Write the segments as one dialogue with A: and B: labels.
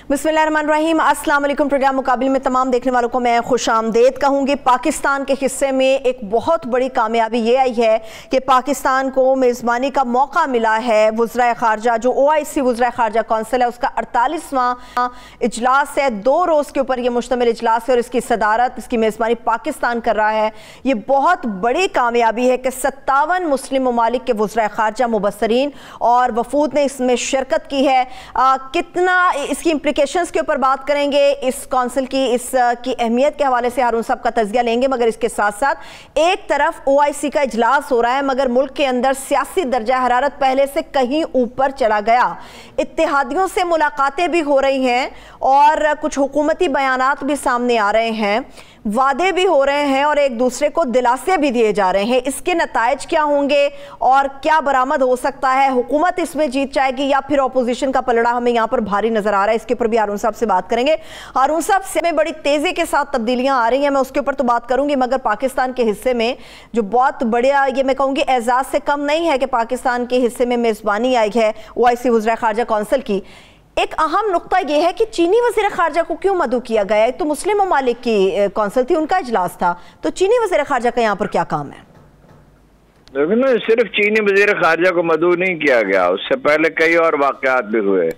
A: बिस्मिल्लाहिर्रहमानिर्रहीम। अस्सलाम वालेकुम। प्रोग्राम मुकाबिले में तमाम देखने वालों को मैं खुश आमदेद कहूँगी। पाकिस्तान के हिस्से में एक बहुत बड़ी कामयाबी ये आई है कि पाकिस्तान को मेज़बानी का मौका मिला है। वज़राए ख़ारजा जो OIC वज़राए ख़ारजा कौंसिल है उसका 48वां इजलास है। 2 रोज़ के ऊपर यह मुश्तमिल इजलास है और इसकी सदारत, इसकी मेज़बानी पाकिस्तान कर रहा है। ये बहुत बड़ी कामयाबी है कि 57 मुस्लिम ममालिक के वज़राए ख़ारजा, मुबस्सरीन और वफूद ने इसमें शिरकत की है। कितना इसकी इम्प्लिकेशंस के ऊपर बात करेंगे, इस कौंसिल की इसकी अहमियत के हवाले से हारून साहब का तज़किया लेंगे। मगर इसके साथ साथ एक तरफ OIC का इजलास हो रहा है मगर मुल्क के अंदर सियासी दर्जा हरारत पहले से कहीं ऊपर चला गया। इत्तेहादियों से मुलाकातें भी हो रही हैं और कुछ हुकूमती बयानात भी सामने आ रहे हैं, वादे भी हो रहे हैं और एक दूसरे को दिलासे भी दिए जा रहे हैं। इसके नताइज क्या होंगे और क्या बरामद हो सकता है? हुकूमत इसमें जीत जाएगी या फिर अपोजिशन का पलड़ा हमें यहाँ पर भारी नजर आ रहा है? इसके ऊपर भी हारून साहब से बात करेंगे। हारून साहब से में बड़ी तेजी के साथ तब्दीलियां आ रही हैं, मैं उसके ऊपर तो बात करूंगी, मगर पाकिस्तान के हिस्से में जो बहुत बढ़िया, ये मैं कहूँगी एजाज से कम नहीं है कि पाकिस्तान के हिस्से में मेज़बानी आई है OIC वज़राए ख़ारजा कौंसिल की। एक अहम नुक्ता यह है कि चीनी वज़ीर ख़ारजा को क्यों मदऊ किया गया है? तो मुस्लिम ममालिक की कौंसिल थी, उनका इजलास था, तो चीनी वज़ीर ख़ारजा का यहाँ पर क्या काम है?
B: लेकिन सिर्फ चीनी वज़ीर ख़ारजा को मदऊ नहीं किया गया, उससे पहले कई और वाक़यात भी हुए।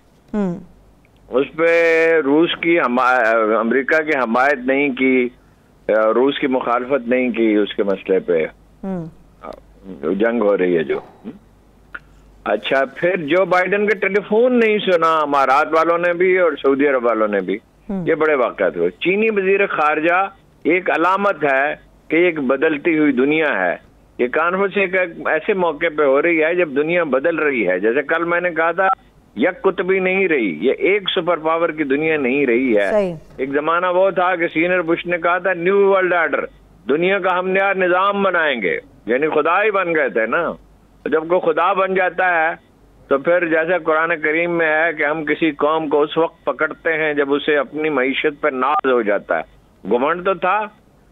B: उस पे रूस की अमेरिका की हमायत नहीं की, रूस की मुखालफत नहीं की, उसके मसले पे जंग हो रही है जो। अच्छा, फिर जो बाइडेन के टेलीफोन नहीं सुना अमारात वालों ने भी और सऊदी अरब वालों ने भी, ये बड़े वाक़यात हुए। चीनी वज़ीर ख़ारजा एक अलामत है कि एक बदलती हुई दुनिया है। ये कॉन्फ्रेंस एक ऐसे मौके पे हो रही है जब दुनिया बदल रही है। जैसे कल मैंने कहा था, यक कुतबी नहीं रही, ये एक सुपर पावर की दुनिया नहीं रही है। एक जमाना वो था कि सीनियर बुश ने कहा था न्यू वर्ल्ड ऑर्डर, दुनिया का हम नया निजाम बनाएंगे, यानी खुदा ही बन गए थे ना। तो जब कोई खुदा बन जाता है तो फिर जैसे कुरान करीम में है कि हम किसी कौम को उस वक्त पकड़ते हैं जब उसे अपनी मईशत पर नाज हो जाता है। घुमंड तो था।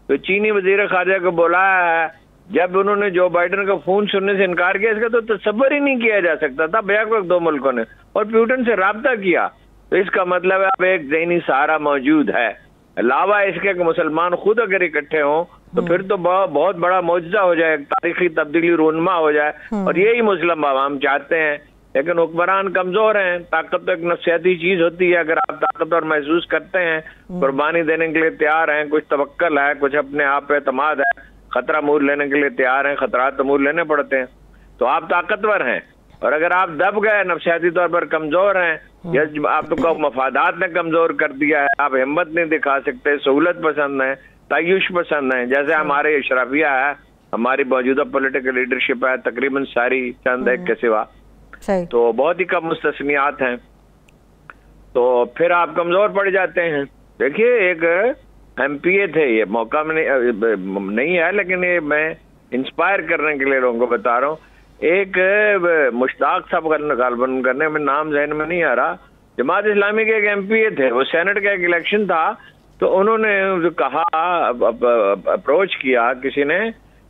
B: तो चीनी वज़ीर ख़ारजा को बुलाया है, जब उन्होंने जो बाइडेन का फोन सुनने से इनकार किया, इसका तो तसव्वुर ही नहीं किया जा सकता था बैक वक्त 2 मुल्कों ने, और पुतिन से राब्ता किया। तो इसका मतलब है अब एक ज़हनी सहारा मौजूद है। अलावा इसके कि मुसलमान खुद अगर इकट्ठे हों तो फिर तो बहुत बड़ा मौजज़ा हो जाए, तारीखी तब्दीली रूनमा हो जाए, और यही मुस्लिम आवाम चाहते हैं। लेकिन हुक्मरान कमजोर हैं। ताकत तो एक नफ्सियाती चीज होती है, अगर आप ताकतवर महसूस करते हैं, कुर्बानी देने के लिए तैयार हैं, कुछ तवक्कल है, कुछ अपने आप पे एतमाद है, खतरा मोल लेने के लिए तैयार हैं, खतरात तो मोल लेने पड़ते हैं, तो आप ताकतवर हैं। और अगर आप दब गए, नफ्सियाती तौर पर कमजोर हैं, या आपको मफादात ने कमजोर कर दिया है, आप हिम्मत नहीं दिखा सकते, सहूलत पसंद है, तायुश पसंद है, जैसे हमारे अशराफिया है, हमारी मौजूदा पॉलिटिकल लीडरशिप है तकरीबन सारी, चंद एक के सिवा, तो बहुत ही कम मुस्तस्नियात हैं, तो फिर आप कमजोर पड़ जाते हैं। देखिए, एक MPA थे, ये मौका में नहीं है, लेकिन ये मैं इंस्पायर करने के लिए लोगों को बता रहा हूँ। एक मुश्ताक साहब गालबन करने में नाम जहन में नहीं आ रहा, जमात इस्लामी के एक MPA थे, वो सेनेट का एक इलेक्शन था, तो उन्होंने जो कहा, अप्रोच किया किसी ने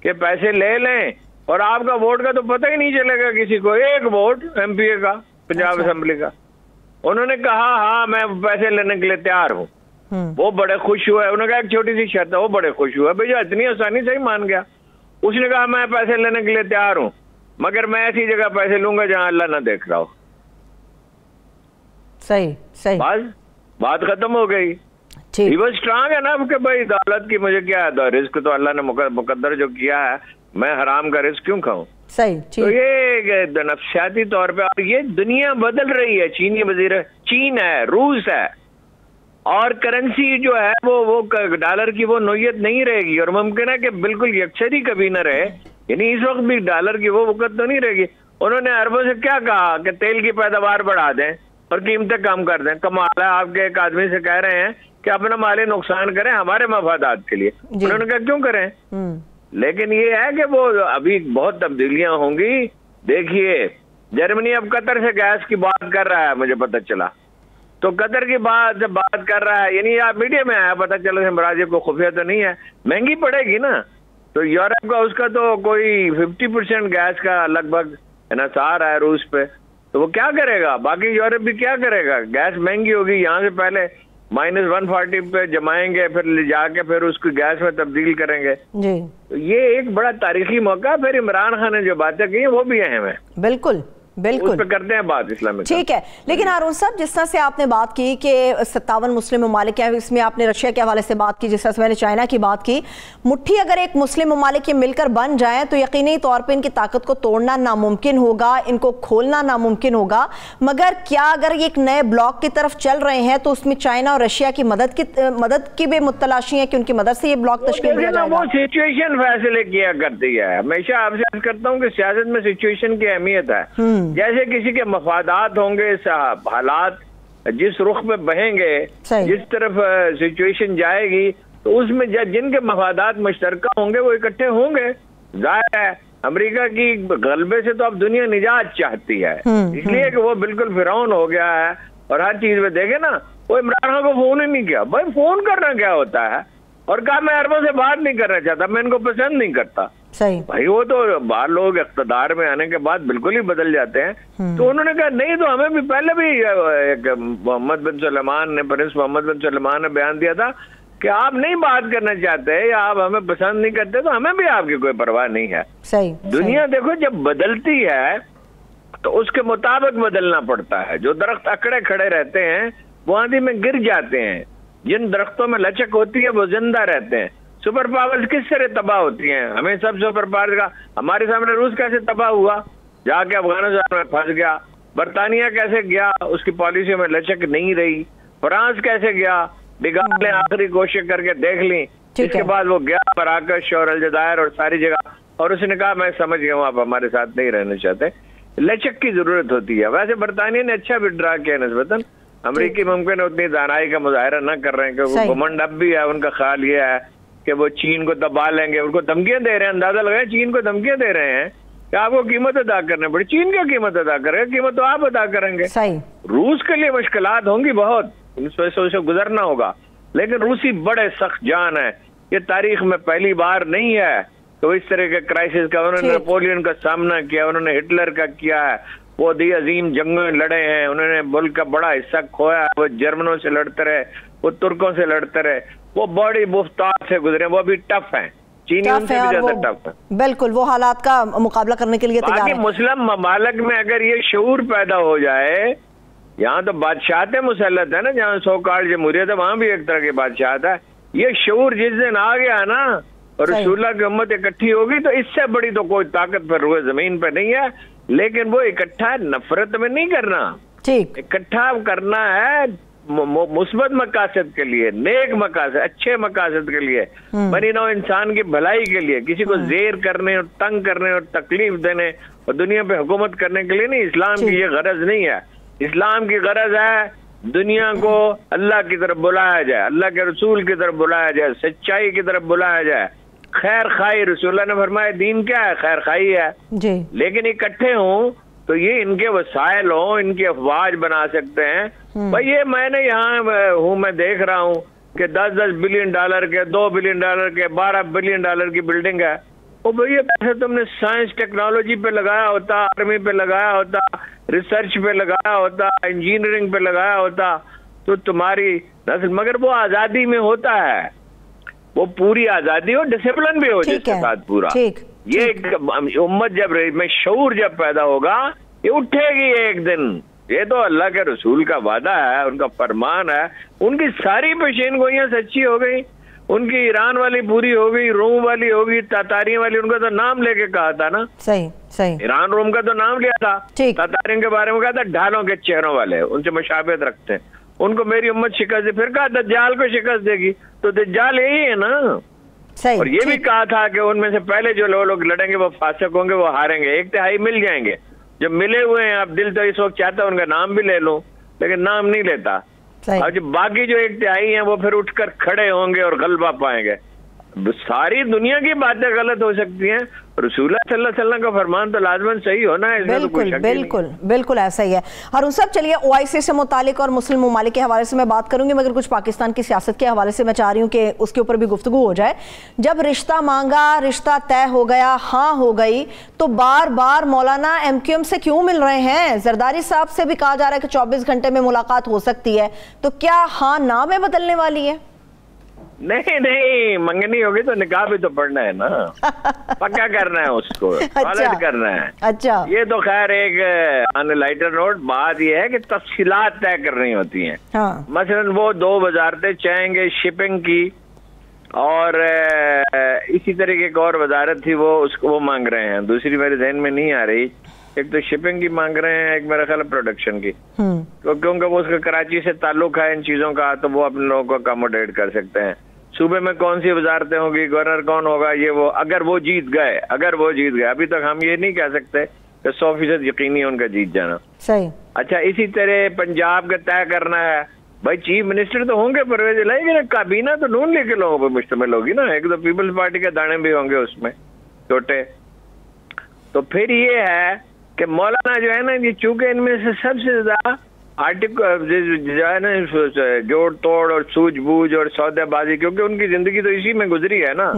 B: कि पैसे ले लें और आपका वोट का तो पता ही नहीं चलेगा किसी को, एक वोट MPA का, पंजाब असेंबली का। उन्होंने कहा हाँ मैं पैसे लेने के लिए तैयार हूँ। वो बड़े खुश हुए, उन्होंने कहा एक छोटी सी शर्त है, वो बड़े खुश हुए, भैया इतनी आसानी से ही मान गया। उसने कहा मैं पैसे लेने के लिए तैयार हूँ, मगर मैं ऐसी जगह पैसे लूंगा जहां अल्लाह ना देख रहा हो।
A: सही सही,
B: बात खत्म हो गई। वो स्ट्रांग है ना कि भाई दौलत की मुझे क्या है, रिस्क तो अल्लाह ने मुकद्दर जो किया है, मैं हराम का रिस्क क्यों खाऊं।
A: सही,
B: तो ये नफ्सियाती तौर पे, और ये दुनिया बदल रही है। चीनी वजीर, चीन है, रूस है, और करेंसी जो है वो डॉलर की वो नोयत नहीं रहेगी, और मुमकिन है कि बिल्कुल यकसरी कभी न रहे, यानी इस वक्त भी डॉलर की वो वक़्त तो नहीं रहेगी। उन्होंने अरबों से क्या कहा कि तेल की पैदावार बढ़ा दें और कीमतें कम कर दें। कमाल है, आपके एक आदमी से कह रहे हैं कि अपना माली नुकसान करें हमारे मफादात के लिए। उन्होंने कहा क्यों करें, लेकिन ये है कि वो अभी बहुत तब्दीलियां होंगी। देखिए, जर्मनी अब कतर से गैस की बात कर रहा है, मुझे पता चला, तो कतर की बात जब बात कर रहा है, यानी आप मीडिया में आया, पता चला सिमराज को खुफिया तो नहीं है, महंगी पड़ेगी ना। तो यूरोप का उसका तो कोई 50% गैस का लगभग इन्हसार है रूस पे, तो वो क्या करेगा? बाकी यूरोप भी क्या करेगा? गैस महंगी होगी, यहाँ से पहले -140 पे जमाएंगे, फिर ले जाके फिर उसको गैस में तब्दील करेंगे जी। तो ये एक बड़ा तारीखी मौका। फिर इमरान खान ने जो बातें की हैं वो भी अहम है।
A: बिल्कुल बिल्कुल, उस
B: पे करते हैं बात इस्लामिक।
A: ठीक है, लेकिन हारून साहब, जिस तरह से आपने बात की कि 57 मुस्लिम ममालिक हैं, इसमें आपने रशिया के हवाले से बात की, जिस तरह से मैंने चाइना की बात की, मुट्ठी अगर एक मुस्लिम ममालिक के मिलकर बन जाएं तो यकीनी तौर पे इनकी ताकत को तोड़ना नामुमकिन होगा, इनको खोलना नामुमकिन होगा। मगर क्या अगर ये एक नए ब्लॉक की तरफ चल रहे हैं तो उसमें चाइना और रशिया की मदद की भी मुतलाशी है कि उनकी मदद से ये ब्लॉक तश्कील दिया जाएगा?
B: वो सिचुएशन फैसले किया करती है। हमेशा आपसे अर्ज करता हूँ कि सियासत में सिचुएशन की अहमियत है। जैसे किसी के मफादात होंगे, हालात जिस रुख पे बहेंगे, जिस तरफ सिचुएशन जाएगी, तो उसमें जिनके मफादात मुश्तरका होंगे वो इकट्ठे होंगे। जाहिर है अमेरिका की गलबे से तो अब दुनिया निजात चाहती है, इसलिए कि वो बिल्कुल फिरौन हो गया है और हर चीज में देखे ना, वो इमरान खान को फोन ही नहीं किया। भाई फोन करना क्या होता है? और कहा मैं अरबों से बात नहीं करना चाहता, मैं इनको पसंद नहीं करता।
A: सही
B: भाई वो तो बाहर लोग इख्तदार में आने के बाद बिल्कुल ही बदल जाते हैं। तो उन्होंने कहा नहीं, तो हमें भी पहले भी एक मोहम्मद बिन सलमान ने, प्रिंस मोहम्मद बिन सलमान ने बयान दिया था कि आप नहीं बात करना चाहते या आप हमें पसंद नहीं करते तो हमें भी आपकी कोई परवाह नहीं है।
A: सही।
B: दुनिया देखो जब बदलती है तो उसके मुताबिक बदलना पड़ता है। जो दरख्त अकड़े खड़े रहते हैं वो आंधी में गिर जाते हैं, जिन दरख्तों में लचक होती है वो जिंदा रहते हैं। सुपर पावर्स किस तरह तबाह होती हैं? हमें सब सुपर पावर का, हमारे सामने रूस कैसे तबाह हुआ, जाके अफगानिस्तान में फंस गया। बरतानिया कैसे गया, उसकी पॉलिसी में लचक नहीं रही। फ्रांस कैसे गया, बिगाड़ ले आखिरी कोशिश करके देख ली। इसके बाद वो गया मराकश और अलजदायर और सारी जगह, और उसने कहा मैं समझ गया हूँ आप हमारे साथ नहीं रहना चाहते। लचक की जरूरत होती है। वैसे बरतानिया ने अच्छा विड्रा किया निस्बतन, अमरीकी मुमकिन उतनी दानाई का मुजाहरा न कर रहे हैं क्योंकि घमंड अब भी है। उनका ख्याल ये है कि वो चीन को दबा लेंगे, उनको धमकियां दे रहे हैं। अंदाजा लगाए चीन को धमकियां दे रहे हैं कि आपको कीमत अदा करनी पड़ी। चीन क्या कीमत अदा करेगा? कीमत तो आप अदा करेंगे।
A: सही।
B: रूस के लिए मुश्किलात होंगी बहुत, उनसे गुजरना होगा, लेकिन रूसी बड़े सख्त जान है। ये तारीख में पहली बार नहीं है तो इस तरह के क्राइसिस का उन्होंने नेपोलियन का सामना किया, उन्होंने हिटलर का किया है। वो दी अजीम जंगें लड़े हैं, उन्होंने मुल्क का बड़ा हिस्सा खोया। वो जर्मनों से लड़ते रहे, वो तुर्कों से लड़ते रहे, वो बड़ी मुफ्तार से गुजरे। वो भी टफ हैं, चीनी उनसे भी ज्यादा टफ है।
A: बिल्कुल, वो हालात का मुकाबला करने के लिए तैयार है।
B: मुस्लिम ममालिक में अगर ये शऊर पैदा हो जाए, यहाँ तो बादशाहत मुसल्लत है ना, जहाँ सो कार्ड जमहूरियत है वहां भी एक तरह की बादशाहत है। ये शऊर जिस दिन आ गया ना और रसूलुल्लाह की उम्मत इकट्ठी होगी तो इससे बड़ी तो कोई ताकत पर रुए जमीन पर नहीं है। लेकिन वो इकट्ठा नफरत में नहीं करना, ठीक, इकट्ठा करना है मुस्बत मकासद के लिए, नेक मकासद, अच्छे मकासद के लिए, बनी नौ इंसान की भलाई के लिए। किसी को जेर करने और तंग करने और तकलीफ देने और दुनिया पे हुकूमत करने के लिए नहीं। इस्लाम की ये गरज नहीं है। इस्लाम की गरज है दुनिया को अल्लाह की तरफ बुलाया जाए, अल्लाह के रसूल की तरफ बुलाया जाए, सच्चाई की तरफ बुलाया जाए, खैर खाई। रसूलुल्लाह ने फरमाया दीन क्या है? खैर खाई है जी। लेकिन इकट्ठे हों तो ये इनके वसाइल हो, इनकी अफवाज बना सकते हैं। भाई ये मैंने यहाँ हूँ, मैं देख रहा हूँ कि 10-10 बिलियन डॉलर के, 2 बिलियन डॉलर के, 12 बिलियन डॉलर की बिल्डिंग है। ओ भैया पैसा तुमने साइंस टेक्नोलॉजी पे लगाया होता, आर्मी पे लगाया होता, रिसर्च पे लगाया होता, इंजीनियरिंग पे लगाया होता तो तुम्हारी नस्ल, मगर वो आजादी में होता है, वो पूरी आजादी हो, डिसिप्लिन भी हो जिसके साथ पूरा। ये उम्मत जब में शऊर जब पैदा होगा ये उठेगी एक दिन। ये तो अल्लाह के रसूल का वादा है, उनका फरमान है। उनकी सारी पेशीन गोइयां सच्ची हो गई, उनकी ईरान वाली पूरी हो गई, रोम वाली हो गई, तातारियों वाली, उनका तो नाम लेके कहा था ना।
A: सही सही।
B: ईरान रोम का तो नाम लिया था, तातारियों के बारे में कहा था ढालों के चेहरों वाले, उनसे मुशाबहत रखते हैं। उनको मेरी उम्मत शिकस्त दे, फिर कहा दज्जाल को शिकस्त देगी, तो दज्जाल यही है ना। सही, और ये भी कहा था कि उनमें से पहले जो लोग लड़ेंगे वो फासिक होंगे, वो हारेंगे, 1/3 मिल जाएंगे। जब मिले हुए हैं, अब दिल तो इस वक्त चाहता है उनका नाम भी ले लूं, लेकिन नाम नहीं लेता। और जो बाकी जो 1/3 हैं वो फिर उठकर खड़े होंगे और गलबा पाएंगे। सारी दुनिया की बातें गलत हो सकती हैं, रसूलुल्लाह सल्लल्लाहु अलैहि वसल्लम का फरमान तो लाजमन सही होना है।
A: बिल्कुल बिल्कुल बिल्कुल ऐसा ही है। हारून साहब चलिए OIC से मुतालिक और मुस्लिम ममालिक के हवाले से मैं बात करूंगी, मगर कुछ पाकिस्तान की सियासत के हवाले से मैं चाह रही हूँ कि उसके ऊपर भी गुफ्तगू हो जाए। जब रिश्ता मांगा, रिश्ता तय हो गया, हाँ हो गई, तो बार बार मौलाना MQM से क्यों मिल रहे हैं? जरदारी साहब से भी कहा जा रहा है कि 24 घंटे में मुलाकात हो सकती है, तो क्या हाँ ना में बदलने वाली है?
B: नहीं नहीं, मंगनी होगी तो निकाह भी तो पढ़ना है ना, पक्का करना है उसको,
A: अच्छा,
B: करना है।
A: अच्छा, ये
B: तो खैर एक ऑन लाइटर नोट बात यह है कि तफसीलात तय करनी होती हैं।
A: हाँ।
B: मसलन वो 2 वजारतें चाहेंगे शिपिंग की, और इसी तरह की एक और वजारत थी वो मांग रहे हैं, दूसरी मेरे ध्यान में नहीं आ रही। एक तो शिपिंग की मांग रहे हैं, एक मेरा ख्याल प्रोडक्शन की, तो क्योंकि वो उसका कराची से ताल्लुक है इन चीजों का, तो वो अपने लोगों को अकोमोडेट कर सकते हैं। सूबे में कौन सी वजारतें होंगी, गवर्नर कौन होगा, ये वो अगर वो जीत गए अभी तक हम ये नहीं कह सकते कि 100% यकीनी है उनका जीत जाना।
A: सही।
B: अच्छा, इसी तरह पंजाब का तय करना है, भाई चीफ मिनिस्टर तो होंगे परवेज इलाही, लेकिन काबीना तो नून लीग के लोगों पर मुश्तमिल होगी ना, एक तो पीपल्स पार्टी के दाने भी होंगे उसमें छोटे। तो फिर ये है कि मौलाना जो है ना, ये चूंकि इनमें से सबसे ज्यादा आर्टिकल जो है ना, जोड़ तोड़ और सूझबूझ और सौदेबाजी, क्योंकि उनकी जिंदगी तो इसी में गुजरी है ना,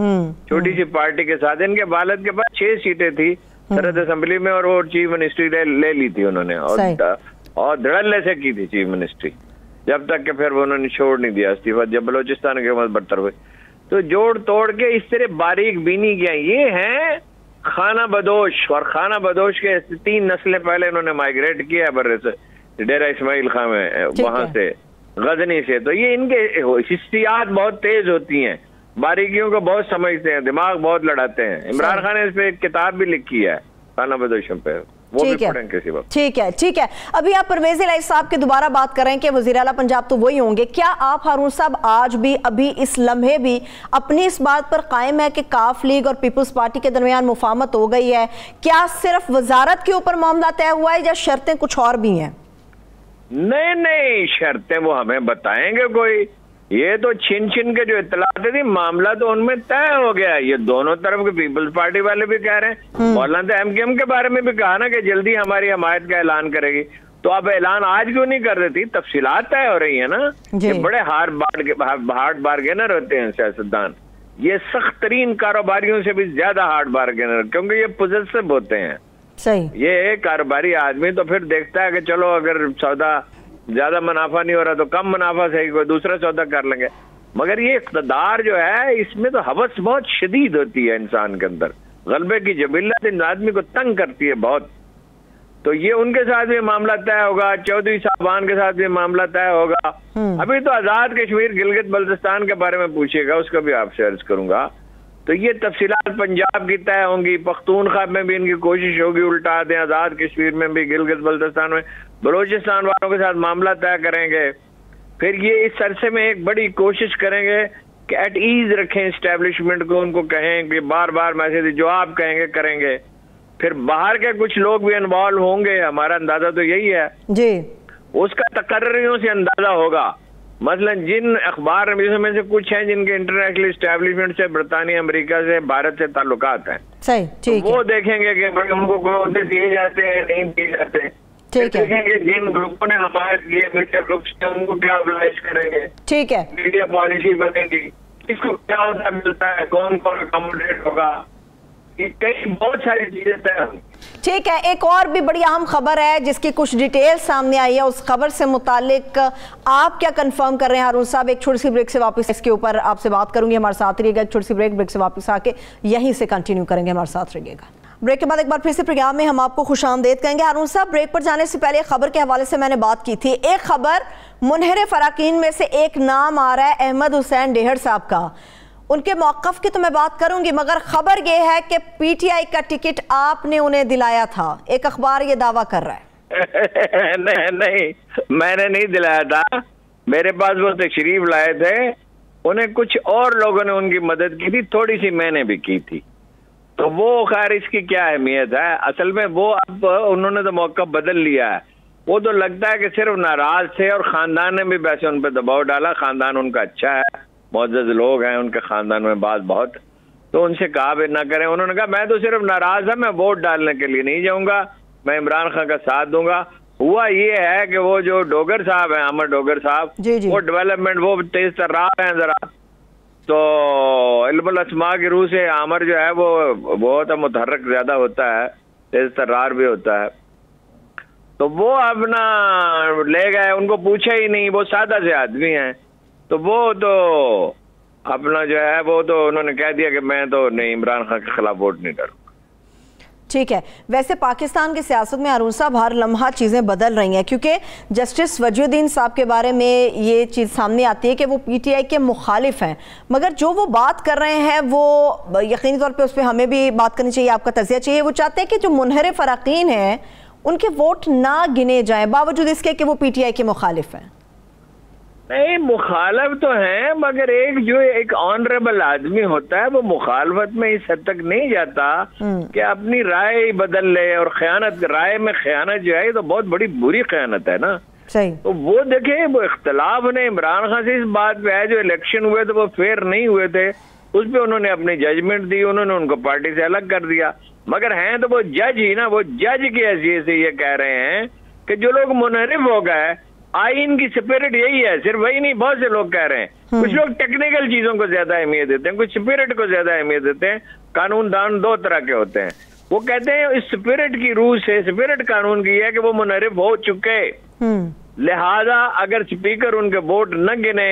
B: छोटी सी पार्टी के साथ। इनके वालिद के पास 6 सीटें थी सरहद असेंबली में, और वो चीफ मिनिस्ट्री ले ली थी उन्होंने, और धड़ल्ले से की थी चीफ मिनिस्ट्री, जब तक कि फिर वो उन्होंने छोड़ नहीं दिया इस्तीफा, जब बलोचिस्तान की हुकूमत बदतर हुई। तो जोड़ तोड़ के इस तरह बारीक बीनी किया। ये है खाना बदोश, और खाना बदोश के 3 नस्लें पहले इन्होंने माइग्रेट किया है बर्रे से, डेरा इस्माइल खां में, वहां से गजनी से। तो ये इनके हिस्सियात बहुत तेज होती हैं, बारीकियों को बहुत समझते हैं, दिमाग बहुत लड़ाते हैं। इमरान खान ने इस पे एक किताब भी लिखी है खाना बदोशम पे, वो भी पढ़ें किसी वक्त।
A: ठीक है ठीक है। अभी आप परवेज इलाही साहब की दोबारा बात कर रहे हैं कि वजीर आला पंजाब तो वही होंगे, क्या आप हारून साहब आज भी अभी इस लम्हे भी अपनी इस बात पर कायम है कि काफ लीग और पीपल्स पार्टी के दरमियान मुफाहमत हो गई है? क्या सिर्फ वजारत के ऊपर मामला तय हुआ है या शर्तें कुछ और भी हैं?
B: नहीं नहीं, शर्तें वो हमें बताएंगे कोई, ये तो छिन छिन के जो इत्तलात थी, मामला तो उनमें तय हो गया। ये दोनों तरफ के पीपल्स पार्टी वाले भी कह रहे हैं, मौलाना तो MQM के बारे में भी कहा ना कि जल्दी हमारी हमायत का ऐलान करेगी, तो अब ऐलान आज क्यों नहीं कर देती? तफसीलात तय हो रही है ना। ये बड़े हार्ड बार्गेनर होते हैं सियासतदान, ये सख्त तरीन कारोबारियों से भी ज्यादा हार्ड बार्गेनर, क्योंकि ये पोजेसिव होते हैं।
A: सही।
B: ये कारोबारी आदमी तो फिर देखता है कि चलो अगर सौदा ज्यादा मुनाफा नहीं हो रहा तो कम मुनाफा सही, कोई दूसरा सौदा कर लेंगे। मगर ये इक़्तिदार जो है, इसमें तो हवस बहुत शदीद होती है इंसान के अंदर, गलबे की जबिल्लत इन आदमी को तंग करती है बहुत। तो ये उनके साथ भी मामला तय होगा, चौधरी साहबान के साथ भी मामला तय होगा। अभी तो आजाद कश्मीर गिलगित बल्तिस्तान के बारे में पूछिएगा, उसका भी आपसे अर्ज करूंगा। तो ये तफसीलात पंजाब की तय होंगी, पख्तूनख्वा में भी इनकी कोशिश होगी उल्टा दें, आजाद कश्मीर में भी, गिलगित बल्तिस्तान में, बलोचिस्तान वालों के साथ मामला तय करेंगे। फिर ये इस अरसे में एक बड़ी कोशिश करेंगे कि एट ईज रखें इस्टेब्लिशमेंट को, उनको कहें कि बार बार मैसेज जो आप कहेंगे करेंगे। फिर बाहर के कुछ लोग भी इन्वॉल्व होंगे, हमारा अंदाजा तो यही है
A: जी, उसका
B: तकर्रियों से अंदाजा होगा। मसलन जिन अखबार में से कुछ हैं जिनके इंटरनेशनल इस्टेब्लिशमेंट से, बरतानिया, अमेरिका से, भारत से ताल्लुकात हैं,
A: सही, ठीक
B: तो वो देखेंगे कि उनको कोई दिए जाते हैं नहीं दिए जाते, ठीक है। देखेंगे जिन ग्रुपों ने हमारे लिए, मीडिया ग्रुप्स ने, उनको क्या ऑब्लाइज करेंगे,
A: ठीक है,
B: मीडिया पॉलिसी बनेगी, किसको क्या होता मिलता है, कौन कौन अकोमोडेट होगा, कई बहुत सारी चीजें तय होंगी।
A: ठीक है। एक और भी बड़ी अहम खबर है जिसकी कुछ डिटेल सामने आई है, उस खबर से मुतालिक आप क्या कंफर्म कर रहे हैं हारून साहब? एक छोटी सी ब्रेक से वापस इसके ऊपर आपसे बात करूंगी, हमारे साथ रहिएगा। एक छोटी सी ब्रेक से वापस आके यहीं से कंटिन्यू करेंगे, हमारे साथ रहिएगा। ब्रेक के बाद एक बार फिर से प्रोग्राम में हम आपको खुशामदीद कहेंगे। हारून साहब, ब्रेक पर जाने से पहले खबर के हवाले से मैंने बात की थी, एक खबर मुनहरे फराकीन में से एक नाम आ रहा है अहमद हुसैन डेहड़ साहब का, उनके मौक़िफ़ की तो मैं बात करूंगी, मगर खबर यह है कि PTI का टिकट आपने उन्हें दिलाया था, एक अखबार ये दावा कर रहा है।
B: नहीं, मैंने नहीं दिलाया था, मेरे पास वो तशरीफ लाए थे, उन्हें कुछ और लोगों ने उनकी मदद की थी, थोड़ी सी मैंने भी की थी। तो वो खैर इसकी क्या अहमियत है, असल में वो अब उन्होंने तो मौका बदल लिया है। वो तो लगता है कि सिर्फ नाराज थे और खानदान ने भी वैसे उन पर दबाव डाला, खानदान उनका अच्छा है, मुअज़्ज़ज़ लोग हैं, उनके खानदान में बात बहुत, तो उनसे कहा भी ना करें। उन्होंने कहा मैं तो सिर्फ नाराज था, मैं वोट डालने के लिए नहीं जाऊंगा, मैं इमरान खान का साथ दूंगा। हुआ ये है कि वो जो डोगर साहब हैं, आमर डोगर साहब, वो डेवलपमेंट वो तेज तर्रार हैं जरा, तो इल्मुल अस्मा की रूह से आमर जो है वो बहुत मुतहर्रिक ज्यादा होता है, तेज तर्रार भी होता है। तो वो अपना ले गए, उनको पूछा ही नहीं, वो सादा से आदमी हैं, तो वो तो अपना जो है वो तो उन्होंने कह दिया कि मैं तो नहीं, इमरान खान के खिलाफ वोट नहीं करूँगा।
A: ठीक है। वैसे पाकिस्तान की सियासत में हारून साहब हर लम्हा चीज़ें बदल रही हैं, क्योंकि जस्टिस वजीउद्दीन साहब के बारे में ये चीज़ सामने आती है कि वो पीटीआई के मुखालिफ हैं, मगर जो वो बात कर रहे हैं वो यकीनी तौर पे उस पर हमें भी बात करनी चाहिए, आपका तज़किया चाहिए। वो चाहते हैं कि जो मुनहरिफ अरकान हैं उनके वोट ना गिने जाएं, बावजूद इसके कि वो पीटीआई के मुखालिफ हैं।
B: नहीं, मुखालफ तो है, मगर एक ऑनरेबल आदमी होता है वो मुखालफत में इस हद तक नहीं जाता कि अपनी राय बदल ले। और खयानत, राय में खयानत जो है ये तो बहुत बड़ी बुरी खयानत है ना।
A: सही।
B: तो वो देखे, वो इख्तलाफ ने इमरान खान से इस बात पे है, जो इलेक्शन हुए थे वो फेयर नहीं हुए थे, उस पर उन्होंने अपनी जजमेंट दी, उन्होंने उनको पार्टी से अलग कर दिया। मगर हैं तो वो जज ही ना, वो जज की हैसियत से ये कह रहे हैं कि जो लोग मुनहरिफ हो गए, आइन की स्पिरिट यही है, सिर्फ वही नहीं, बहुत से लोग कह रहे हैं। कुछ लोग टेक्निकल चीजों को ज्यादा अहमियत देते हैं, कुछ स्पिरिट को ज्यादा अहमियत देते हैं। कानून दान दो तरह के होते हैं। वो कहते हैं इस स्पिरिट की रूह से, स्पिरिट कानून की है कि वो मुनहरिफ हो चुके, लिहाजा अगर स्पीकर उनके वोट न गिने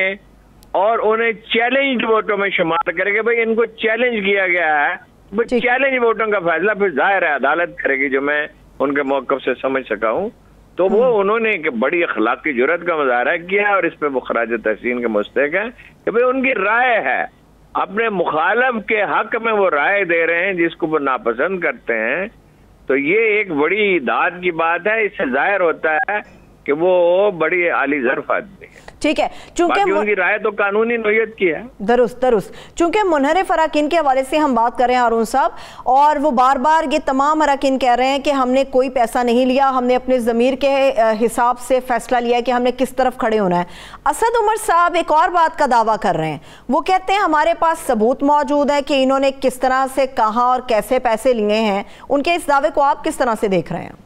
B: और उन्हें चैलेंज वोटों में शुमार करेंगे, भाई इनको चैलेंज किया गया है, चैलेंज वोटों का फैसला फिर जाहिर है अदालत करेगी, जो मैं उनके मौक़िफ़ से समझ सका हूँ। तो वो उन्होंने एक बड़ी अखलाकी जुर्रत का मुजाहरा किया और इस पे वो खराज तहसीन के मुस्तहिक है कि भाई उनकी राय है, अपने मुखालफ के हक में वो राय दे रहे हैं जिसको वो नापसंद करते हैं। तो ये एक बड़ी दाद की बात है। इससे जाहिर होता है कि वो बड़ी आली ज़र्फ़ आदमी है।
A: ठीक है, चूंकि
B: उनकी राय तो कानूनी नोयत की है।
A: दुरुस्त दुरुस्त। चूंकि मुनहरिफ अरकान के हवाले से हम बात कर रहे हैं हारून साहब, और वो बार बार ये तमाम अरकान कह रहे हैं कि हमने कोई पैसा नहीं लिया, हमने अपने ज़मीर के हिसाब से फैसला लिया है कि हमने किस तरफ खड़े होना है। असद उमर साहब एक और बात का दावा कर रहे हैं, वो कहते हैं हमारे पास सबूत मौजूद है कि इन्होंने किस तरह से, कहाँ और कैसे पैसे लिए हैं। उनके इस दावे को आप किस तरह से देख रहे हैं?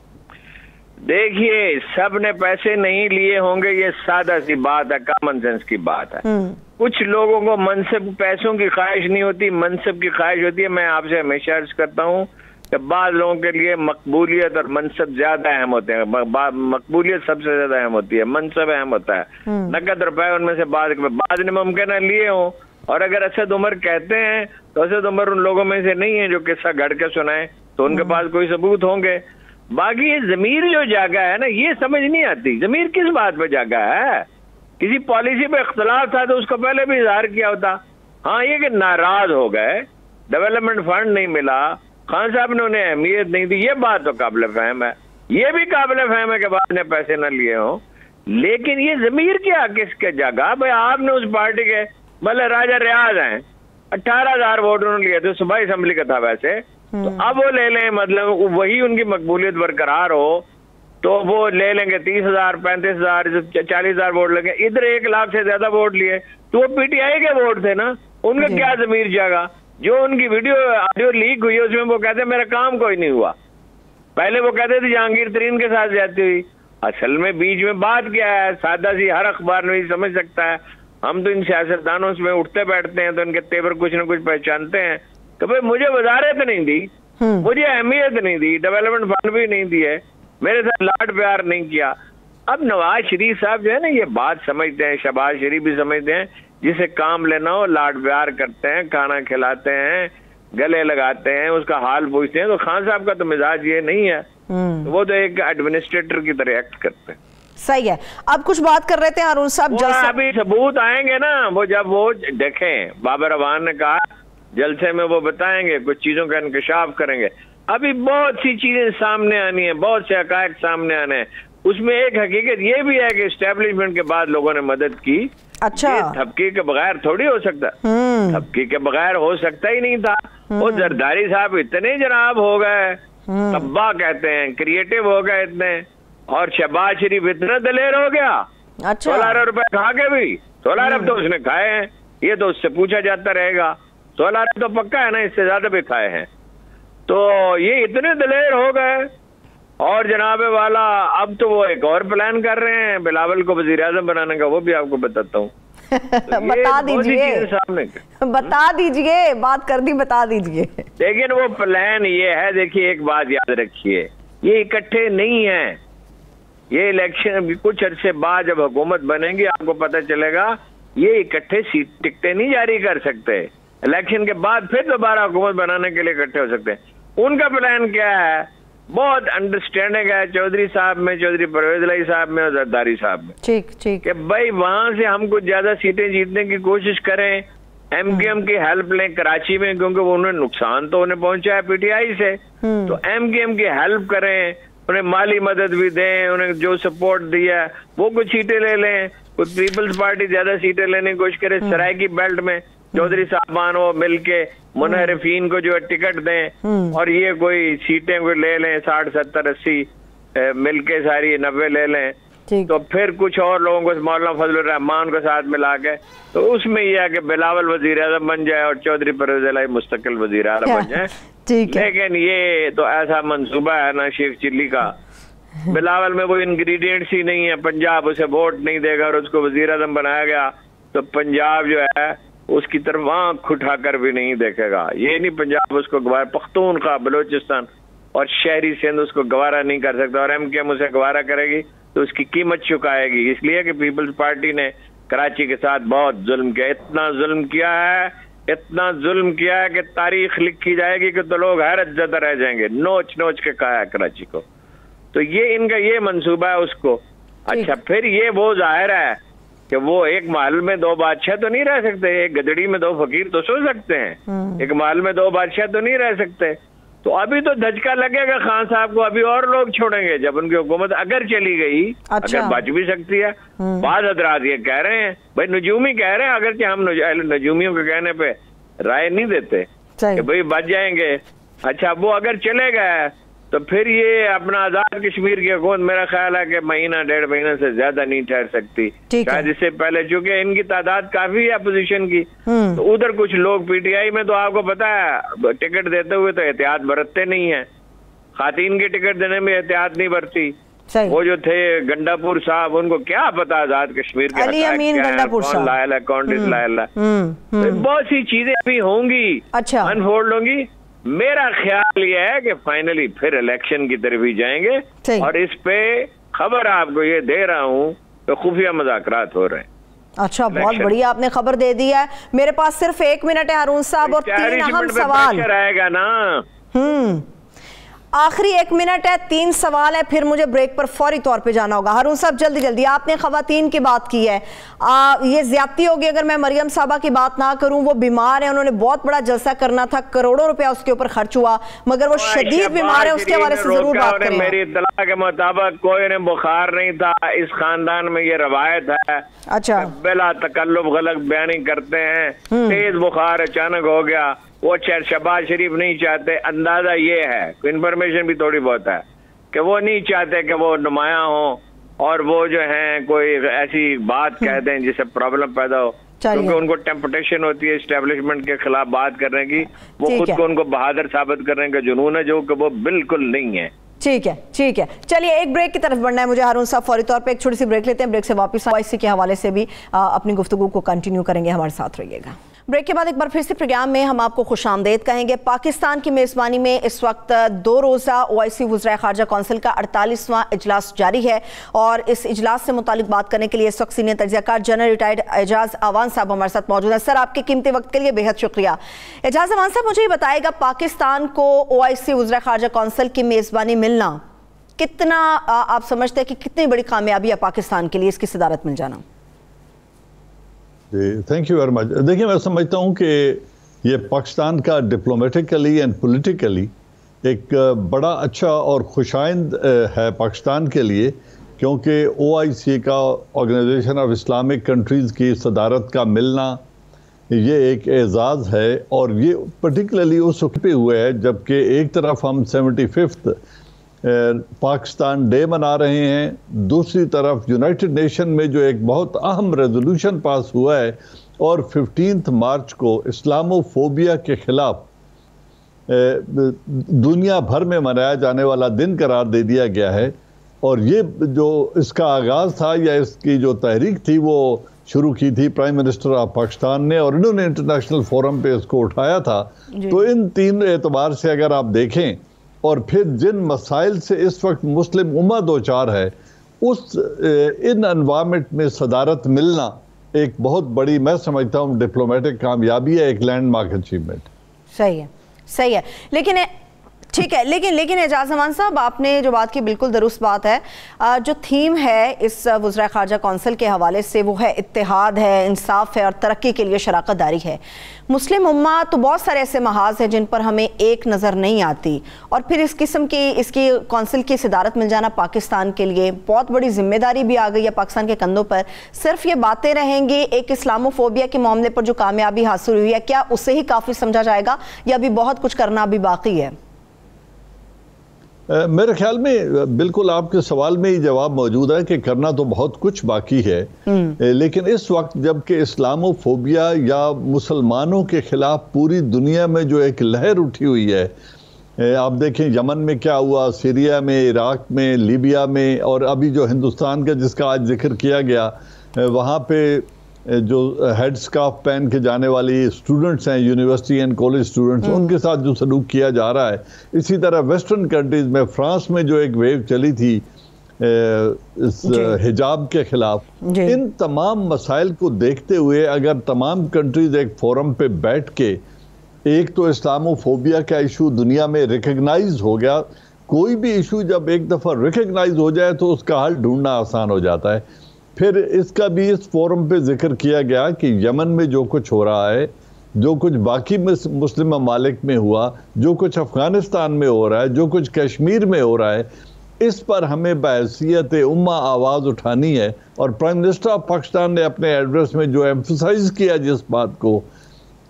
B: देखिए, सब ने पैसे नहीं लिए होंगे, ये सादा सी बात है, कॉमन सेंस की बात है। कुछ लोगों को मनसब, पैसों की ख्वाहिश नहीं होती, मनसब की ख्वाहिश होती है। मैं आपसे हमेशा अर्ज करता हूँ कि बाद लोगों के लिए मकबूलियत और मनसब ज्यादा अहम होते हैं। मकबूलियत सबसे ज्यादा अहम होती है, मनसब अहम होता है। नकद रुपए उनमें से बाद ने मुमकिन लिए हों। और अगर असद उमर कहते हैं तो असद उमर उन लोगों में से नहीं है जो किस्सा गढ़ के सुनाए, तो उनके पास कोई सबूत होंगे। बाकी ये जमीर जो जागा है ना, ये समझ नहीं आती, जमीर किस बात पे जागा है। किसी पॉलिसी पे इख्तलाफ था तो उसको पहले भी इजहार किया होता। हाँ, ये कि नाराज हो गए, डेवलपमेंट फंड नहीं मिला, खान साहब ने उन्हें अहमियत नहीं दी, ये बात तो काबिल फहम है। ये भी काबिल फहम है कि बाद ने पैसे न लिए हों, लेकिन ये जमीर क्या किसके जागा? भाई आपने उस पार्टी के, भले राजा रियाज हैं, 18,000 वोट उन्होंने लिए थे, सूबाई असम्बली का था वैसे, तो अब वो ले लें, मतलब वही उनकी मकबूलियत बरकरार हो तो वो ले लेंगे 30,000, 35,000, 40,000 वोट लगे। इधर 1 लाख से ज्यादा वोट लिए तो वो पीटीआई के वोट थे ना, उनका क्या जमीर जागा? जो उनकी ऑडियो लीक हुई है उसमें वो कहते मेरा काम कोई नहीं हुआ। पहले वो कहते थे जहांगीर तरीन के साथ जाती हुई, असल में बीच में बात क्या है, सादा सी हर अखबार में समझ सकता है। हम तो इन सियासतदानों में उठते बैठते हैं तो इनके तेवर कुछ न कुछ पहचानते हैं। तो भाई मुझे वजारत नहीं दी, मुझे अहमियत नहीं दी, डेवलपमेंट फंड भी नहीं दिए, मेरे साथ लाड प्यार नहीं किया। अब नवाज शरीफ साहब जो है ना, ये बात समझते हैं, शहबाज शरीफ भी समझते हैं, जिसे काम लेना हो लाड प्यार करते हैं, खाना खिलाते हैं, गले लगाते हैं, उसका हाल पूछते हैं। तो खान साहब का तो मिजाज ये नहीं है, तो वो तो एक एडमिनिस्ट्रेटर की तरह एक्ट करते हैं।
A: सही है। अब कुछ बात कर रहे थे हारून साहब,
B: अभी सबूत आएंगे ना, वो जब वो देखें, बाबर अवान ने कहा जलसे में वो बताएंगे, कुछ चीजों का इंकशाफ करेंगे। अभी बहुत सी चीजें सामने आनी है, बहुत से हकायक सामने आने हैं। उसमें एक हकीकत ये भी है कि एस्टेब्लिशमेंट के बाद लोगों ने मदद की।
A: अच्छा,
B: धमकी के बगैर थोड़ी हो सकता, धमकी के बगैर हो सकता ही नहीं था। वो जरदारी साहब इतने जनाब हो गए, तब्बा कहते हैं, क्रिएटिव हो गए इतने, और शहबाज शरीफ इतना दलेर हो गया। अच्छा, 16 अरब रुपए खा के भी, 16 अरब तो उसने खाए हैं, ये तो उससे पूछा जाता रहेगा। 16 तो पक्का है ना, इससे ज्यादा भी खाए हैं। तो ये इतने दिलेर हो गए। और जनाबे वाला अब तो वो एक और प्लान कर रहे हैं बिलावल को वजीर आजम बनाने का, वो भी आपको बताता हूँ। तो
A: बता दीजिए, बता दीजिए, बात कर दी, बता दीजिए।
B: लेकिन वो प्लान ये है, देखिए एक बात याद रखिए, ये इकट्ठे नहीं है। ये इलेक्शन कुछ अरसे बाद जब हुकूमत बनेगी आपको पता चलेगा, ये इकट्ठे सीट टिकटें नहीं जारी कर सकते। इलेक्शन के बाद फिर दोबारा हुकूमत बनाने के लिए इकट्ठे हो सकते हैं। उनका प्लान क्या है, बहुत अंडरस्टैंडिंग है चौधरी साहब में, चौधरी परवेज इलाही साहब में और जरदारी साहब में।
A: ठीक ठीक कि
B: भाई वहां से हम कुछ ज्यादा सीटें जीतने की कोशिश करें, एमकेएम की हेल्प लें कराची में, क्योंकि वो उन्हें नुकसान तो उन्हें पहुंचा है पीटीआई से। तो एमकेएम की हेल्प करें, उन्हें माली मदद भी दें, उन्हें जो सपोर्ट दिया वो कुछ सीटें ले लें। कुछ पीपल्स पार्टी ज्यादा सीटें लेने की कोशिश करे, सराय की बेल्ट में चौधरी साहबान वो मिलके मुनहरिफीन को जो है टिकट दें, और ये कोई सीटें कोई ले लें 60 70 80 मिलके सारी 90 ले लें। तो फिर कुछ और लोगों को मौलाना फजलुर रहमान को साथ मिला के, तो उसमें यह है कि बिलावल वजीर आजम बन जाए और चौधरी परवेज इलाही मुस्तकिल वजीर आजम बन जाए। लेकिन ये तो ऐसा मंसूबा है ना शेख चिल्ली का, बिलावल में वो इंग्रेडिएंट्स ही नहीं है। पंजाब उसे वोट नहीं देगा और उसको वजीर आजम बनाया गया तो पंजाब जो है उसकी तरफ आंख उठाकर भी नहीं देखेगा। ये नहीं पंजाब उसको गवारा, पख्तूनख्वा, बलोचिस्तान और शहरी सिंध उसको गवारा नहीं कर सकता, और एमकेएम उसे गवारा करेगी तो उसकी कीमत चुकाएगी। इसलिए कि पीपल्स पार्टी ने कराची के साथ बहुत जुल्म किया, इतना जुल्म किया है, इतना जुल्म किया है कि तारीख लिखी जाएगी कि तो लोग हैरत ज़दा रह जाएंगे। नोच नोच के कहा है कराची को। तो ये इनका ये मंसूबा है उसको। अच्छा, फिर ये वो जाहिर है कि वो एक महल में दो बादशाह तो नहीं रह सकते, एक गदड़ी में दो फकीर तो सो सकते हैं, एक महल में दो बादशाह तो नहीं रह सकते। तो अभी तो धचका लगेगा खान साहब को, अभी और लोग छोड़ेंगे जब उनकी हुकूमत अगर चली गई। अच्छा। अगर बच भी सकती है। बाद हजरात ये कह रहे हैं, भाई नजूमी कह रहे हैं, अगर कि हम नजूमियों के कहने पे राय नहीं देते कि भाई बच जाएंगे। अच्छा, वो अगर चले गए तो फिर ये अपना आजाद कश्मीर की हुकूमत मेरा ख्याल है कि महीना 1.5 महीने से ज्यादा नहीं ठहर सकती शायद। इससे पहले चूंकि इनकी तादाद काफी है अपोजिशन की, तो उधर कुछ लोग पीटीआई में तो आपको पता है टिकट देते हुए तो एहतियात बरतते नहीं है, खातीन के टिकट देने में एहतियात नहीं बरती। वो जो थे गंडापुर साहब, उनको क्या पता आजाद कश्मीर के कौन लायल है कौन डिसलायल है। बहुत सी चीजें अभी होंगी, अनफोल्ड होंगी। मेरा ख्याल ये है कि फाइनली फिर इलेक्शन की तरफ ही जाएंगे, और इस पे खबर आपको ये दे रहा हूँ तो खुफिया मुज़ाकरात हो रहे हैं।
A: अच्छा, बहुत बढ़िया आपने खबर दे दी है। मेरे पास सिर्फ 1 मिनट है हारून साहब, और 3 अहम सवाल
B: आएगा ना।
A: आखिरी 1 मिनट है, 3 सवाल है, फिर मुझे ब्रेक पर फौरी तौर पे जाना होगा। हारून साहब जल्दी जल्दी, आपने खवातीन की बात की है, ये ज्यादती होगी अगर मैं मरियम साहबा की बात ना करूं। वो बीमार है, उन्होंने बहुत बड़ा जलसा करना था, करोड़ों रुपया उसके ऊपर खर्च हुआ, मगर वो शदीद बीमार है, उसके हवाले से जरूर बात करें।
B: मेरी इत्तला के मुताबिक कोई ने बुखार नहीं था, इस खानदान में ये रवायत है।
A: अच्छा,
B: बिला तकल्लुफ गलत बयानी करते हैं, तेज बुखार अचानक हो गया, वो शहबाज शरीफ नहीं चाहते। अंदाजा ये है, इन्फॉर्मेशन भी थोड़ी बहुत है कि वो नहीं चाहते कि वो नुमाया हो और वो जो है कोई ऐसी बात कह दें जिससे प्रॉब्लम पैदा हो, क्योंकि उनको टेम्पटेशन होती है एस्टेब्लिशमेंट के खिलाफ बात करने की। वो खुद को उनको बहादुर साबित करने का जुनून है, जो कि वो बिल्कुल नहीं है।
A: ठीक है, ठीक है, चलिए एक ब्रेक की तरफ बढ़ना है मुझे हारून साहब, फौरी तौर पे एक छोटी सी ब्रेक लेते हैं, ब्रेक से वापस ओआईसी के हवाले से भी अपनी गुफ्तगू को कंटिन्यू करेंगे, हमारे साथ रहिएगा। ब्रेक के बाद एक बार फिर से प्रोग्राम में हम आपको खुशामदीद कहेंगे। पाकिस्तान की मेज़बानी में इस वक्त 2 रोज़ा ओआईसी वज़राए ख़ारजा कौंसिल का 48वां इजलास जारी है, और इस इजलास से मुतालिक बात करने के लिए इस वक्त सीनियर तज्ज़ियाकार जनरल रिटायर्ड एजाज अवान साहब हमारे साथ मौजूद हैं। सर, आपके कीमती वक्त के लिए बेहद शुक्रिया। एजाज अवान साहब, मुझे ये बताएगा, पाकिस्तान को ओआईसी वज़राए ख़ारजा कौंसिल की मेज़बानी मिलना कितना आप समझते हैं कि कितनी बड़ी कामयाबी है पाकिस्तान के लिए इसकी सदारत मिल जाना?
C: Thank you very much. देखिए, मैं समझता हूँ कि ये पाकिस्तान का डिप्लोमेटिकली एंड पॉलिटिकली एक बड़ा अच्छा और खुशाइंद है पाकिस्तान के लिए, क्योंकि ओआईसी का ऑर्गेनाइजेशन ऑफ इस्लामिक कंट्रीज़ की सदारत का मिलना ये एक एजाज़ है, और ये पर्टिकुलरली उस वक्त पे हुआ है जबकि एक तरफ हम 75th पाकिस्तान डे मना रहे हैं, दूसरी तरफ यूनाइटेड नेशन में जो एक बहुत अहम रेजोल्यूशन पास हुआ है और 15 मार्च को इस्लामोफोबिया के खिलाफ दुनिया भर में मनाया जाने वाला दिन करार दे दिया गया है। और ये जो इसका आगाज़ था या इसकी जो तहरीक थी वो शुरू की थी प्राइम मिनिस्टर ऑफ पाकिस्तान ने, और इन्होंने इंटरनेशनल फोरम पे इसको उठाया था। तो इन तीन एतबार से अगर आप देखें, और फिर जिन मसाइल से इस वक्त मुस्लिम उम्मा दो चार है, इन एनवायरमेंट में सदारत मिलना एक बहुत बड़ी, मैं समझता हूँ, डिप्लोमेटिक कामयाबी है, एक लैंडमार्क अचीवमेंट।
A: सही है, सही है। लेकिन ठीक है, लेकिन एजाज अमान साहब, आपने जो बात की बिल्कुल दुरुस्त बात है। जो थीम है इस वज़रा ख़ारजा कौंसिल के हवाले से वो है इत्तेहाद है, इंसाफ है और तरक्की के लिए शराकत दारी है। मुस्लिम उम्मा तो बहुत सारे ऐसे महाज हैं जिन पर हमें एक नज़र नहीं आती, और फिर इस किस्म की इसकी कौंसिल की सदारत मिल जाना पाकिस्तान के लिए बहुत बड़ी जिम्मेदारी भी आ गई है पाकिस्तान के कंधों पर। सिर्फ ये बातें रहेंगी, एक इस्लामोफोबिया के मामले पर जो कामयाबी हासिल हुई है, क्या उसे ही काफ़ी समझा जाएगा या अभी बहुत कुछ करना अभी बाकी है?
C: मेरे ख्याल में बिल्कुल आपके सवाल में ही जवाब मौजूद है कि करना तो बहुत कुछ बाकी है। लेकिन इस वक्त जबकि इस्लामोफोबिया या मुसलमानों के खिलाफ पूरी दुनिया में जो एक लहर उठी हुई है, आप देखें यमन में क्या हुआ, सीरिया में, इराक में, लीबिया में, और अभी जो हिंदुस्तान का जिसका आज जिक्र किया गया, वहाँ पे जो हेड स्कार्फ पहन के जाने वाली स्टूडेंट्स हैं, यूनिवर्सिटी एंड कॉलेज स्टूडेंट्स, उनके साथ जो सलूक किया जा रहा है। इसी तरह वेस्टर्न कंट्रीज में, फ्रांस में जो एक वेव चली थी इस हिजाब के खिलाफ, इन तमाम मसाइल को देखते हुए अगर तमाम कंट्रीज एक फोरम पे बैठ के, एक तो इस्लामोफोबिया का इशू दुनिया में रिकग्नाइज हो गया। कोई भी इशू जब एक दफ़ा रिकग्नाइज हो जाए तो उसका हल ढूंढना आसान हो जाता है। फिर इसका भी इस फोरम पे जिक्र किया गया कि यमन में जो कुछ हो रहा है, जो कुछ बाकी मुस्लिम ममालिक में हुआ, जो कुछ अफगानिस्तान में हो रहा है, जो कुछ कश्मीर में हो रहा है, इस पर हमें बहैसियत उम्मा आवाज़ उठानी है। और प्राइम मिनिस्टर ऑफ पाकिस्तान ने अपने एड्रेस में जो एम्फसाइज किया जिस बात को,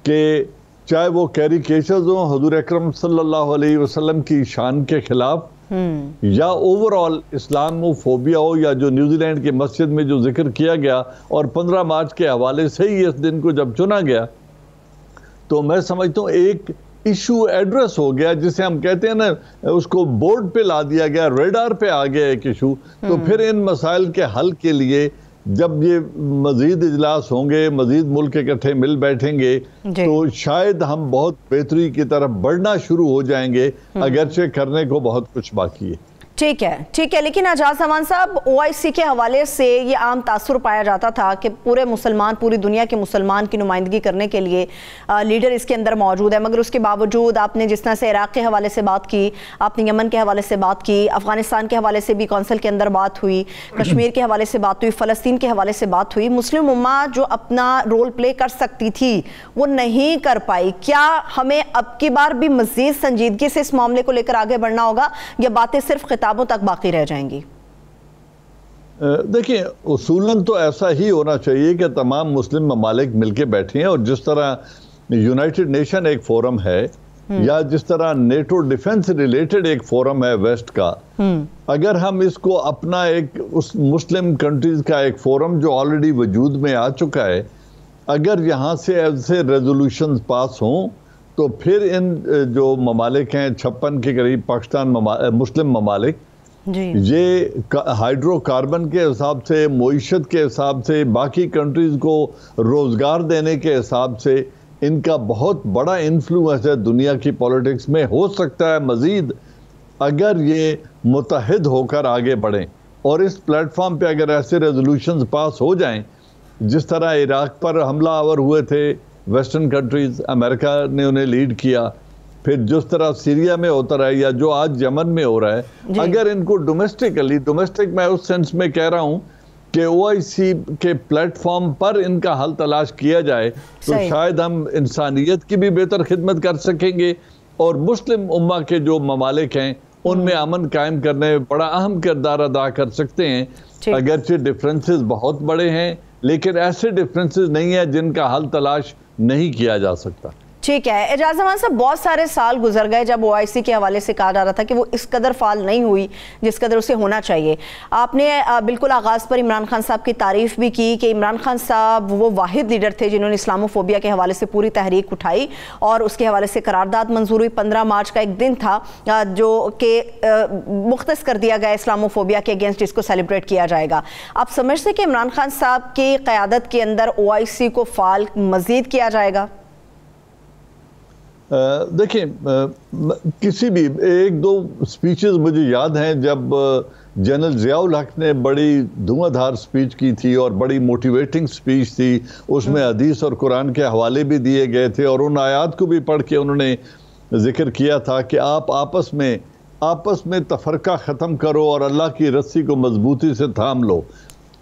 C: कि चाहे वो कैरिकेचर्स हों हुजूर अकरम सल्लल्लाहु अलैहि वसल्लम की शान के खिलाफ, या ओवरऑल इस्लामोफोबिया हो, या जो न्यूजीलैंड की मस्जिद में जो जिक्र किया गया, और 15 मार्च के हवाले से ही इस दिन को जब चुना गया, तो मैं समझता हूँ एक इशू एड्रेस हो गया, जिसे हम कहते हैं ना, उसको बोर्ड पे ला दिया गया, रेडार पे आ गया एक इशू। तो फिर इन मसाइल के हल के लिए जब ये मजीद इजलास होंगे, मजीद मुल्क इकट्ठे मिल बैठेंगे, तो शायद हम बहुत बेहतरी की तरफ बढ़ना शुरू हो जाएंगे, अगरचे करने को बहुत कुछ बाकी है।
A: ठीक है, ठीक है। लेकिन एजाज अमान साहब, OIC के हवाले से ये आम तासुर पाया जाता था कि पूरे मुसलमान, पूरी दुनिया के मुसलमान की नुमाइंदगी करने के लिए लीडर इसके अंदर मौजूद है, मगर उसके बावजूद आपने जिस तरह से इराक के हवाले से बात की, आपने यमन के हवाले से बात की, अफगानिस्तान के हवाले से भी कौंसिल के अंदर बात हुई, कश्मीर के हवाले से बात हुई, फ़लस्तीन के हवाले से बात हुई। मुस्लिम उम्मा जो अपना रोल प्ले कर सकती थी वो नहीं कर पाई। क्या हमें अब की बार भी मज़ीद संजीदगी से इस मामले को लेकर आगे बढ़ना होगा, या बातें सिर्फ खिताबों तक बाकी रह जाएंगी?
C: देखिए, उसूलन तो ऐसा ही होना चाहिए कि तमाम मुस्लिम ममालिक मिलके बैठे हैं, और जिस तरह यूनाइटेड नेशन एक फोरम है, या जिस तरह नेटो डिफेंस रिलेटेड एक फोरम है वेस्ट का, अगर हम इसको अपना एक उस मुस्लिम कंट्रीज का एक फोरम जो ऑलरेडी वजूद में आ चुका है, अगर यहाँ से ऐसे रेजोल्यूशन पास हों, तो फिर इन जो ममालिक हैं 56 के करीब पाकिस्तान मुस्लिम ममालिक, ये हाइड्रोकार्बन के हिसाब से, मईशत के हिसाब से, बाकी कंट्रीज को रोजगार देने के हिसाब से इनका बहुत बड़ा इन्फ्लुएंस है दुनिया की पॉलिटिक्स में। हो सकता है मजीद अगर ये मुत्तहिद होकर आगे बढ़ें, और इस प्लेटफॉर्म पे अगर ऐसे रेजोल्यूशंस पास हो जाएं, जिस तरह इराक पर हमला आवर हुए थे वेस्टर्न कंट्रीज, अमेरिका ने उन्हें लीड किया, फिर जिस तरह सीरिया में होता रहा, या जो आज यमन में हो रहा है, अगर इनको डोमेस्टिकली, डोमेस्टिक मैं उस सेंस में कह रहा हूं कि OIC के प्लेटफॉर्म पर इनका हल तलाश किया जाए, तो शायद हम इंसानियत की भी बेहतर खिदमत कर सकेंगे, और मुस्लिम उम्मा के जो ममालिक हैं उनमें अमन कायम करने में बड़ा अहम किरदार अदा कर सकते हैं। अगरचे डिफरेंसेस बहुत बड़े हैं, लेकिन ऐसे डिफरेंसेस नहीं है जिनका हल तलाश नहीं किया जा सकता।
A: ठीक है एजाज जमान साहब, बहुत सारे साल गुजर गए जब OIC के हवाले से कहा जा रहा था कि वो इस कदर फाल नहीं हुई जिस कदर उसे होना चाहिए। आपने बिल्कुल आगाज़ पर इमरान खान साहब की तारीफ भी की कि इमरान खान साहब वो वाहिद लीडर थे जिन्होंने इस्लामोफोबिया के हवाले से पूरी तहरीक उठाई और उसके हवाले से करारदाद मंजूर हुई। 15 मार्च का एक दिन था जो कि मुख्तस कर दिया गया इस्लामोफोबिया के अगेंस्ट, जिसको सेलिब्रेट किया जाएगा। आप समझते कि इमरान खान साहब की क़यादत के अंदर OIC को फाल मज़ीद किया जाएगा?
C: देखिए, किसी भी एक दो स्पीचेस मुझे याद हैं जब जनरल ज़ियाउल हक ने बड़ी धुआंधार स्पीच की थी और बड़ी मोटिवेटिंग स्पीच थी, उसमें हदीस और कुरान के हवाले भी दिए गए थे और उन आयात को भी पढ़ के उन्होंने जिक्र किया था कि आप आपस में तफरका ख़त्म करो और अल्लाह की रस्सी को मजबूती से थाम लो।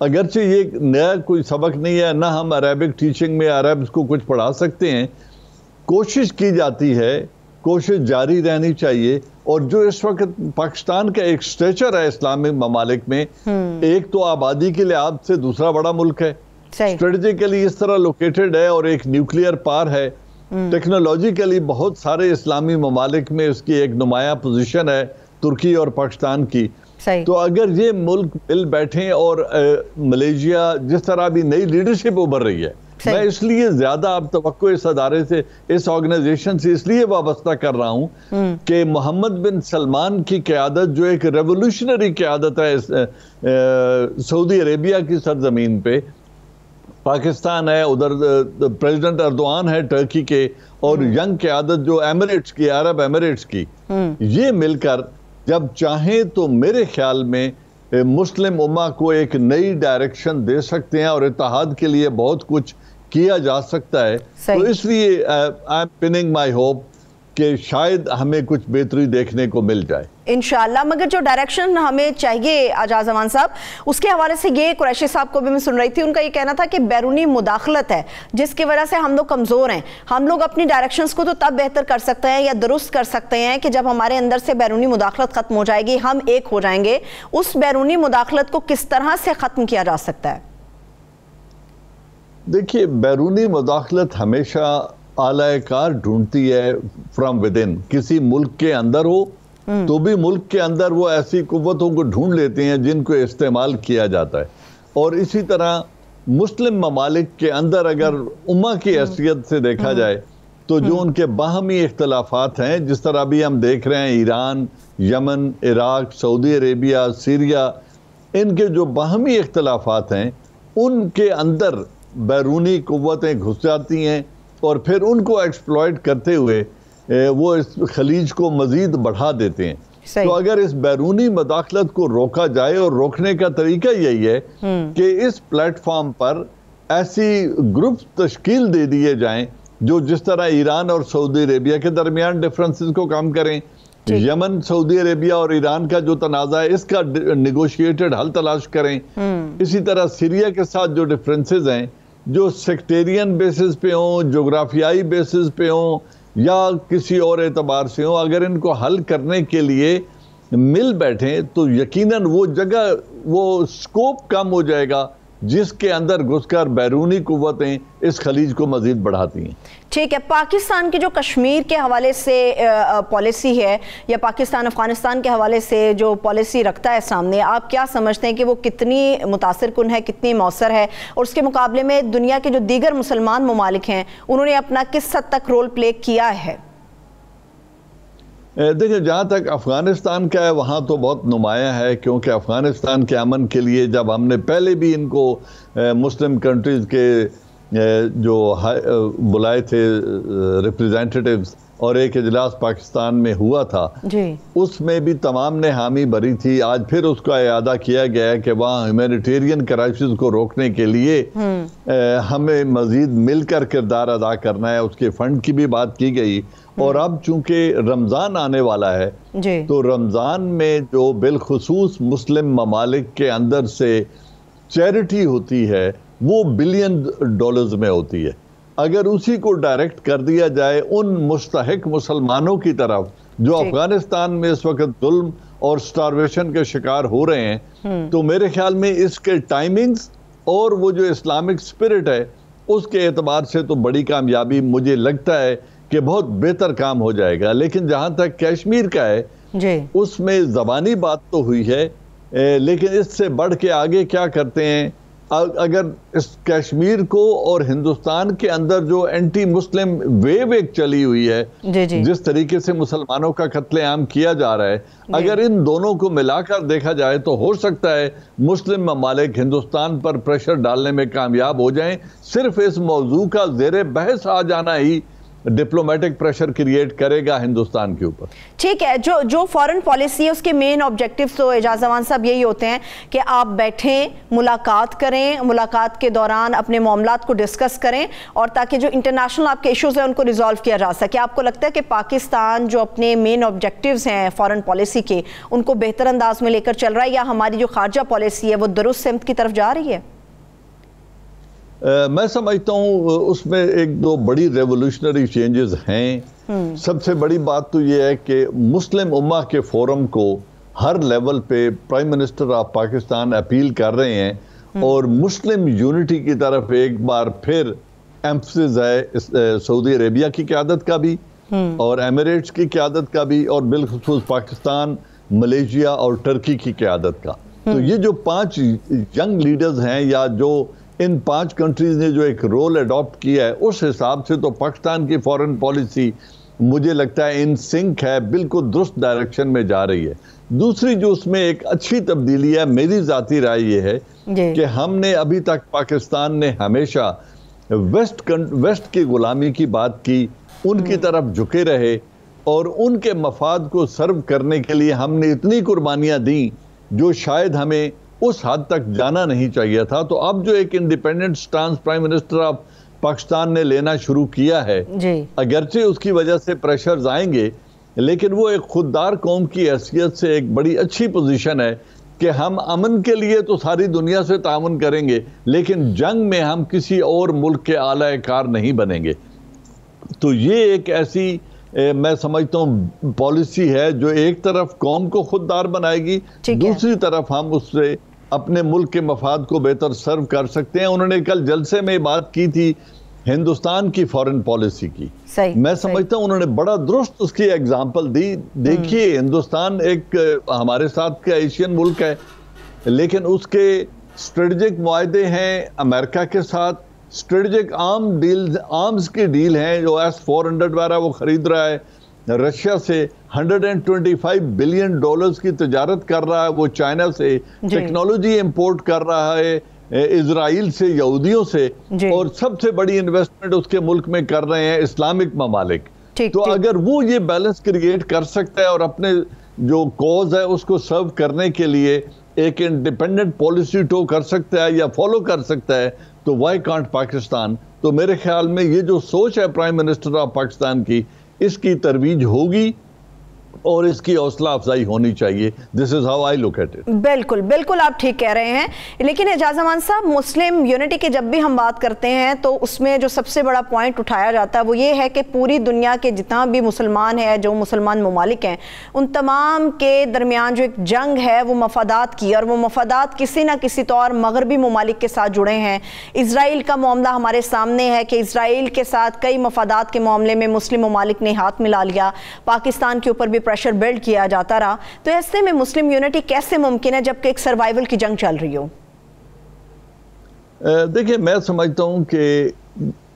C: अगरचे ये नया कोई सबक नहीं है, ना हम अरबिक टीचिंग में अरब्स को कुछ पढ़ा सकते हैं, कोशिश की जाती है, कोशिश जारी रहनी चाहिए। और जो इस वक्त पाकिस्तान का एक स्ट्रेचर है इस्लामिक ममालिक में, एक तो आबादी के लिहाज से दूसरा बड़ा मुल्क है, स्ट्रेटेजिकली इस तरह लोकेटेड है और एक न्यूक्लियर पार है, टेक्नोलॉजिकली बहुत सारे इस्लामी ममालिक में इसकी एक नुमाया पोजीशन है, तुर्की और पाकिस्तान की। तो अगर ये मुल्क मिल बैठे और मलेशिया जिस तरह भी नई लीडरशिप उभर रही है, मैं इसलिए ज्यादा अब तवक्को इस अदारे से, इस ऑर्गेनाइजेशन से इसलिए वाबस्ता कर रहा हूं कि मोहम्मद बिन सलमान की क़यादत जो एक रेवोल्यूशनरी क़यादत है सऊदी अरेबिया की सरजमीन पे, पाकिस्तान है, उधर प्रेसिडेंट अर्दोआन है टर्की के, और यंग क़यादत जो एमिरेट्स की, अरब एमिरेट्स की, ये मिलकर जब चाहें तो मेरे ख्याल में मुस्लिम उम्मा को एक नई डायरेक्शन दे सकते हैं और इत्तेहाद के लिए बहुत कुछ किया जा सकता है। तो इसलिए I am pinning my hope कि शायद हमें कुछ बेहतरी देखने को मिल जाए
A: इंशाअल्लाह। मगर जो डायरेक्शन हमें चाहिए एजाज जमान साहब, उसके हवाले से ये कुरैशी साहब को भी मैं सुन रही थी, उनका ये कहना था कि बैरूनी मुदाखलत है जिसकी वजह से हम लोग कमज़ोर हैं। हम लोग अपनी डायरेक्शंस को तो तब बेहतर कर सकते हैं या दुरुस्त कर सकते हैं कि जब हमारे अंदर से बैरूनी मुदाखलत ख़त्म हो जाएगी, हम एक हो जाएंगे। उस बैरूनी मुदाखलत को किस तरह से ख़त्म किया जा सकता है?
C: देखिए, बैरूनी मुदाखलत हमेशा आलाकार ढूंढती है फ्रॉम विद इन। किसी मुल्क के अंदर हो तो भी मुल्क के अंदर वो ऐसी कुव्वतों को ढूंढ लेते हैं जिनको इस्तेमाल किया जाता है। और इसी तरह मुस्लिम ममालिक के अंदर अगर उम्मा की हैसियत से देखा जाए तो जो उनके बाहमी इख्तलाफात हैं, जिस तरह अभी हम देख रहे हैं Iran, Yemen, Iraq, Saudi Arabia, Syria, इनके जो बाहमी इख्तलाफात हैं उनके अंदर बैरूनी कुव्वतें घुस जाती हैं और फिर उनको एक्सप्लॉइट करते हुए वो इस खलीज को मजीद बढ़ा देते हैं। तो अगर इस बैरूनी मुदाखलत को रोका जाए, और रोकने का तरीका यही है कि इस प्लेटफॉर्म पर ऐसी ग्रुप तश्कील दे दिए जाएं जो जिस तरह ईरान और सऊदी अरेबिया के दरमियान डिफरेंसेस को कम करें, यमन, सऊदी अरेबिया और ईरान का जो तनाज़ा है इसका निगोशिएटेड हल तलाश करें। इसी तरह सीरिया के साथ जो डिफरेंसेस हैं, जो सेक्टेरियन बेसिस पे हों, जोग्राफियाई बेसिस पे हों या किसी और एतबार से हों, अगर इनको हल करने के लिए मिल बैठें तो यकीनन वो जगह, वो स्कोप कम हो जाएगा जिसके अंदर घुसकर बैरूनी कुव्वतें इस खलीज को मजीद बढ़ाती हैं।
A: ठीक है, पाकिस्तान की जो कश्मीर के हवाले से पॉलिसी है या पाकिस्तान अफगानिस्तान के हवाले से जो पॉलिसी रखता है सामने, आप क्या समझते हैं कि वो कितनी मुतासिर कुन है, कितनी मौसर है, और उसके मुकाबले में दुनिया के जो दीगर मुसलमान ममालिक हैं उन्होंने अपना किस हद तक रोल प्ले किया है?
C: देखिए, जहाँ तक अफ़गानिस्तान का है वहाँ तो बहुत नुमाया है, क्योंकि अफ़गानिस्तान के अमन के लिए जब हमने पहले भी इनको मुस्लिम कंट्रीज़ के जो बुलाए थे रिप्रेजेंटेटिव्स और एक इजलास पाकिस्तान में हुआ था जी, उसमें भी तमाम ने हामी भरी थी। आज फिर उसका इयादा किया गया है कि वहाँ ह्यूमैनिटेरियन क्राइसिस को रोकने के लिए हमें मज़ीद मिलकर किरदार अदा करना है। उसके फंड की भी बात की गई। और अब चूंकि रमज़ान आने वाला है तो रमज़ान में जो बिलखुसूस मुस्लिम ममालिक के अंदर से चैरिटी होती है वो $बिलियन में होती है। अगर उसी को डायरेक्ट कर दिया जाए उन मुस्तहिक मुसलमानों की तरफ जो अफगानिस्तान में इस वक्त जुल्म और स्टारवेशन के शिकार हो रहे हैं, तो मेरे ख्याल में इसके टाइमिंग्स और वो जो इस्लामिक स्पिरिट है उसके एतबार से तो बड़ी कामयाबी मुझे लगता है कि बहुत बेहतर काम हो जाएगा। लेकिन जहां तक कश्मीर का है
A: जी,
C: उसमें ज़बानी बात तो हुई है, लेकिन इससे बढ़ के आगे क्या करते हैं? अगर इस कश्मीर को और हिंदुस्तान के अंदर जो एंटी मुस्लिम वेव एक चली हुई है,
A: जी,
C: जिस तरीके से मुसलमानों का कत्लेआम किया जा रहा है, अगर इन दोनों को मिलाकर देखा जाए तो हो सकता है मुस्लिम ममालिक हिंदुस्तान पर प्रेशर डालने में कामयाब हो जाएं। सिर्फ इस मौजू का ज़ेरे बहस आ जाना ही डिप्लोमेटिक प्रेशर क्रिएट करेगा हिंदुस्तान के ऊपर।
A: ठीक है, जो फॉरेन पॉलिसी है उसके मेन ऑब्जेक्टिव्स तो एजाज जमान साहब यही होते हैं कि आप बैठें, मुलाकात करें, मुलाकात के दौरान अपने मामलात को डिस्कस करें और ताकि जो इंटरनेशनल आपके इश्यूज हैं उनको रिजॉल्व किया जा सके। आपको लगता है कि पाकिस्तान जो अपने मेन ऑब्जेक्टिव्स हैं फॉरेन पॉलिसी के उनको बेहतर अंदाज में लेकर चल रहा है, या हमारी जो खारजा पॉलिसी है वो दुरुस्त सिमत की तरफ जा रही है?
C: मैं समझता हूँ उसमें एक दो बड़ी रेवोल्यूशनरी चेंजेस हैं। सबसे बड़ी बात तो ये है कि मुस्लिम उम्मा के फोरम को हर लेवल पे prime minister of Pakistan appeal कर रहे हैं और मुस्लिम यूनिटी की तरफ एक बार फिर एम्फसिस है सऊदी अरेबिया की क़यादत का भी और एमिरेट्स की क़यादत का भी और बिलखुसूस पाकिस्तान, मलेशिया और टर्की की क़यादत का। तो ये जो 5 यंग लीडर्स हैं या जो इन 5 कंट्रीज ने जो एक रोल अडॉप्ट किया है, उस हिसाब से तो पाकिस्तान की फॉरेन पॉलिसी मुझे लगता है इन सिंक है, बिल्कुल दुरुस्त डायरेक्शन में जा रही है। दूसरी जो उसमें एक अच्छी तब्दीली है, मेरी ज़ाती राय ये है कि हमने अभी तक पाकिस्तान ने हमेशा वेस्ट की गुलामी की बात की, उनकी तरफ झुके रहे और उनके मफाद को सर्व करने के लिए हमने इतनी कुर्बानियाँ दी जो शायद हमें उस हद तक जाना नहीं चाहिए था। तो अब जो एक independent stance prime minister of Pakistan ने लेना शुरू किया है, अगरचे उसकी वजह से प्रेशर्स आएंगे, लेकिन वो एक खुददार कौम की हैसियत से एक बड़ी अच्छी पोजीशन है कि हम अमन के लिए तो सारी दुनिया से ताउन करेंगे, लेकिन जंग में हम किसी और मुल्क के आला कार नहीं बनेंगे। तो ये एक ऐसी मैं समझता हूँ पॉलिसी है जो एक तरफ कौम को खुददार बनाएगी, दूसरी तरफ हम उससे अपने मुल्क के मफाद को बेहतर सर्व कर सकते हैं। उन्होंने कल जलसे में बात की थी हिंदुस्तान की फॉरेन पॉलिसी की, मैं समझता हूँ उन्होंने बड़ा दुरुस्त उसकी एग्जाम्पल दी। देखिए हिंदुस्तान एक हमारे साथ का एशियन मुल्क है, लेकिन उसके स्ट्रेटेजिक मुआहदे हैं अमेरिका के साथ, स्ट्रेटेजिक आर्म्स की डील है जो S-400 वाला वो खरीद रहा है रशिया से, 125 बिलियन डॉलर्स की तजारत कर रहा है वो चाइना से, टेक्नोलॉजी इंपोर्ट कर रहा है इजराइल से, यहूदियों से, और सबसे बड़ी इन्वेस्टमेंट उसके मुल्क में कर रहे हैं इस्लामिक ममालिक। तो अगर वो ये बैलेंस क्रिएट कर सकता है और अपने जो कॉज है उसको सर्व करने के लिए एक इंडिपेंडेंट पॉलिसी टो कर सकता है या फॉलो कर सकता है, तो वाई कांट पाकिस्तान। तो मेरे ख्याल में ये जो सोच है प्राइम मिनिस्टर ऑफ पाकिस्तान की, इसकी तरवीज होगी और इसकी हौसला अफजाई होनी चाहिए। This is how I look at it.
A: बिल्कुल बिल्कुल आप ठीक कह रहे हैं, लेकिन एजाज जमान साहब मुस्लिम यूनिटी की जब भी हम बात करते हैं तो उसमें जो सबसे बड़ा पॉइंट उठाया जाता है वो ये है कि पूरी दुनिया के जितना भी मुसलमान है, जो मुसलमान ममालिक हैं, उन तमाम के दरमियान जो एक जंग है वो मफादात की, और वो मफादात किसी ना किसी तौर मगरबी ममालिक के साथ जुड़े हैं। इसराइल का मामला हमारे सामने है कि इसराइल के साथ कई मफादात के मामले में मुस्लिम ममालिक ने हाथ मिला लिया, पाकिस्तान के ऊपर भी प्रेशर बिल्ड किया जाता रहा। तो ऐसे में मुस्लिम यूनिटी कैसे मुमकिन है जबकि एक सर्वाइवल की जंग चल रही हो?
C: देखिए मैं समझता हूं कि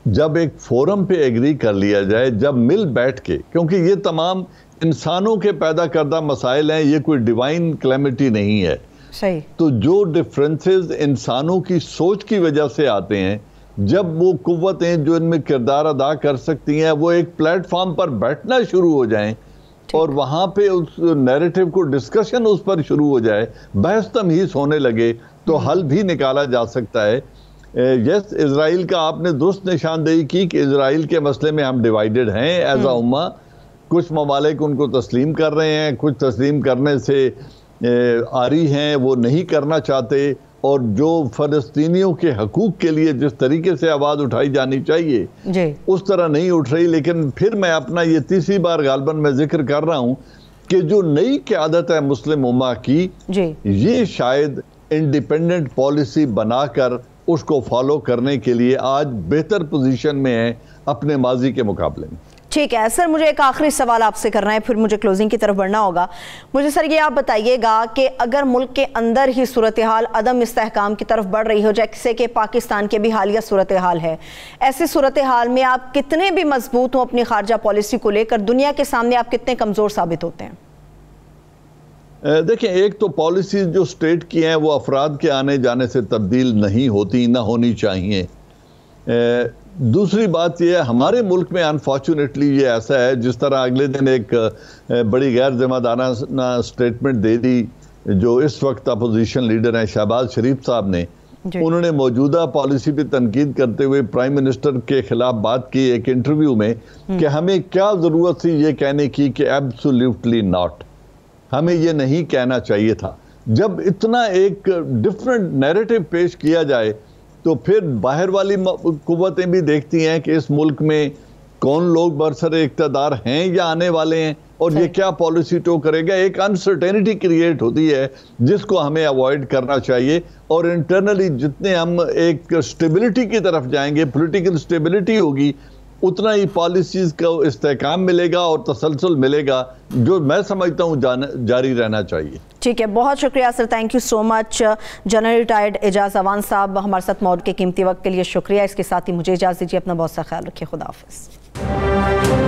C: जब एक फोरम पे एग्री कर लिया जाए, जब मिल बैठ के, क्योंकि ये तमाम इंसानों के पैदा करदा मसाइल हैं, ये कोई डिवाइन क्लेमिटी नहीं है।
A: सही।
C: तो जो डिफरेंसेस इंसानों की सोच की वजह से आते हैं, जब वो कुव्वतें जो इनमें किरदार अदा कर सकती हैं वो एक प्लेटफॉर्म पर बैठना शुरू हो जाएं और वहाँ पे उस नैरेटिव को डिस्कशन उस पर शुरू हो जाए, बहस तमहीस होने लगे, तो हल भी निकाला जा सकता है। यस, इजराइल का आपने दुरुस्त निशानदेही की कि इजराइल के मसले में हम डिवाइडेड हैं एज अ उम्मा। कुछ ममालिक उनको तस्लीम कर रहे हैं, कुछ तस्लीम करने से आरी हैं, वो नहीं करना चाहते, और जो फ़लस्तीनियों के हकूक़ के लिए जिस तरीके से आवाज़ उठाई जानी चाहिए उस तरह नहीं उठ रही। लेकिन फिर मैं अपना ये तीसरी बार गालबन में जिक्र कर रहा हूँ कि जो नई क़यादत है मुस्लिम उम्मा की, ये शायद इंडिपेंडेंट पॉलिसी बनाकर उसको फॉलो करने के लिए आज बेहतर पोजीशन में है अपने माजी के मुकाबले में।
A: ठीक है सर, मुझे एक आखिरी सवाल आपसे करना है, फिर मुझे क्लोजिंग की तरफ बढ़ना होगा। मुझे सर ये आप बताइएगा कि अगर मुल्क के अंदर ही सूरत हाल अदम इस्तेहकाम की तरफ बढ़ रही हो, जैसे कि पाकिस्तान के भी हालिया सूरत हाल है, ऐसी सूरत हाल में आप कितने भी मजबूत हो अपनी खारजा पॉलिसी को लेकर, दुनिया के सामने आप कितने कमज़ोर साबित होते हैं?
C: देखिए, एक तो पॉलिसी जो स्टेट की हैं वो अफराद के आने जाने से तब्दील नहीं होती, ना होनी चाहिए। दूसरी बात यह है, हमारे मुल्क में अनफॉर्चुनेटली ये ऐसा है, जिस तरह अगले दिन एक बड़ी गैर जिम्मेदाराना स्टेटमेंट दे दी जो इस वक्त अपोजिशन लीडर हैं शहबाज शरीफ साहब ने, उन्होंने मौजूदा पॉलिसी पे तनकीद करते हुए प्राइम मिनिस्टर के खिलाफ बात की एक इंटरव्यू में कि हमें क्या ज़रूरत थी ये कहने की कि एब्सोल्युटली नॉट, हमें ये नहीं कहना चाहिए था। जब इतना एक डिफरेंट नैरेटिव पेश किया जाए तो फिर बाहर वाली कुव्वतें भी देखती हैं कि इस मुल्क में कौन लोग बरसर इक़्तिदार हैं या आने वाले हैं और ये क्या पॉलिसी टो करेगा। एक अनसर्टेनिटी क्रिएट होती है जिसको हमें अवॉइड करना चाहिए, और इंटरनली जितने हम एक स्टेबिलिटी की तरफ जाएंगे, पॉलिटिकल स्टेबिलिटी होगी, उतना ही पॉलिसीज का इस्तेहकाम मिलेगा और तसलसल मिलेगा, जो मैं समझता हूँ जारी रहना चाहिए। ठीक है, बहुत शुक्रिया sir, thank you so much. General retired Ejaz Awan साहब, हमारे साथ मौजूद के कीमती वक्त के लिए शुक्रिया। इसके साथ ही मुझे इजाज़त दीजिए, अपना बहुत सा ख्याल रखिए, खुदा हाफिज़।